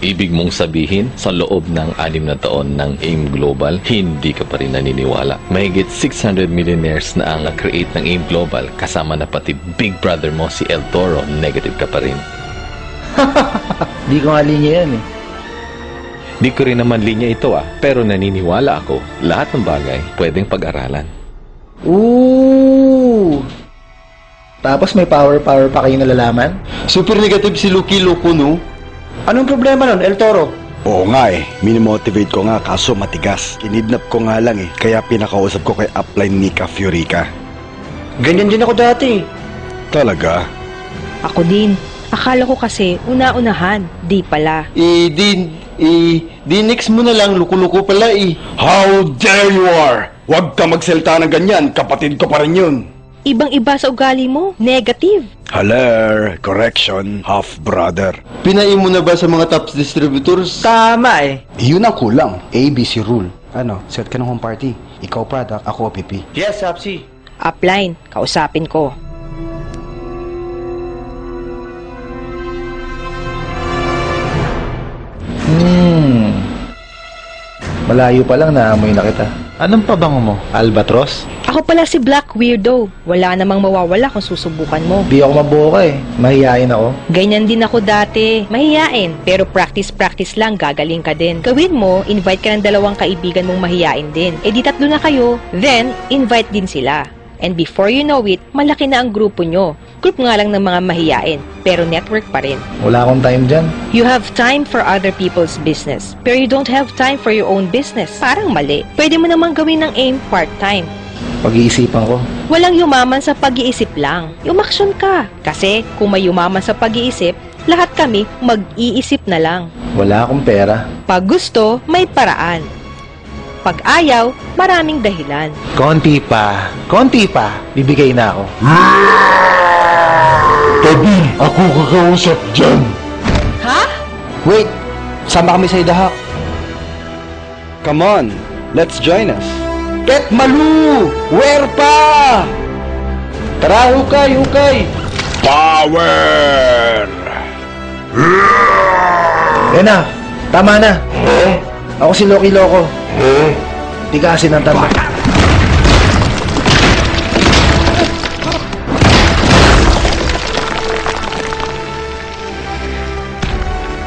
Ibig mong sabihin, sa loob ng 6 na taon ng AIM Global, hindi ka pa rin naniniwala. Mahigit 600 millionaires na ang create ng AIM Global, kasama na pati big brother mo si El Toro, negative ka pa rin. Di ko nga linya yan eh. Di ko rin naman linya ito pero naniniwala ako, lahat ng bagay pwedeng pag-aralan. Ooh! Tapos may power pa kayo nalalaman? Super negative si Lucky Loco, no? Anong problema nun, El Toro? Oo nga minimotivate ko nga kaso matigas. Kinidnap ko nga lang kaya pinakausap ko kay upline Nika Fiorica. Ganyan din ako dati. Talaga? Ako din. Akala ko kasi una-unahan, di pala. Di next mo na lang, luko-luko pala How dare you are! Huwag ka magsalita ng ganyan, kapatid ko pa rin yun. Ibang-iba sa ugali mo, negative. Haler, correction, half-brother. Pinain mo na ba sa mga tops distributors? Tama eh. Yun ang kulang. ABC rule. Ano, set ka ng home party. Ikaw product, ako OPP. Yes, Sapsi. Upline, kausapin ko. Malayo pa lang naamoy na kita. Anong pabango mo? Albatros? Ako pala si Black Weirdo. Wala namang mawawala kung susubukan mo. Di ako mabuka eh. Mahihain ako. Ganyan din ako dati. Mahiyain. Pero practice lang, gagaling ka din. Gawin mo, invite ka ng 2 kaibigan mong mahiyain din. E di 3 na kayo, then invite din sila. And before you know it, malaki na ang grupo nyo. Group nga lang ng mga mahiyain, pero network pa rin. Wala akong time dyan. You have time for other people's business, pero you don't have time for your own business. Parang mali. Pwede mo namang gawin ng AIM part-time. Pag-iisipan ko. Walang yumaman sa pag-iisip lang. Umaksyon ka. Kasi kung may yumaman sa pag-iisip, lahat kami mag-iisip na lang. Wala akong pera. Pag gusto, may paraan. Pag ayaw, maraming dahilan. Konti pa. Bibigay na ako. Tabi, ako kakausap dyan. Ha? Wait! Sama kami sa idahak. Come on, let's join us. Pet Malu! Where pa? Tara, hukay! Power! Yan na. Tama na. Ako si Loki Loco. Tigasin ang tanda.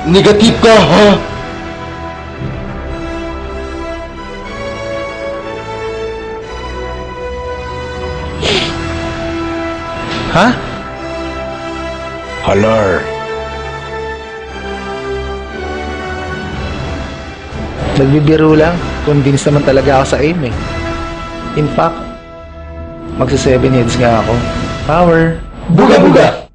Negative ka, ha? Ha? Haler. Nagbibiro lang. Convinced naman talaga ako sa AIM eh. In fact, magsa 7 heads nga ako. Power. Buga-buga!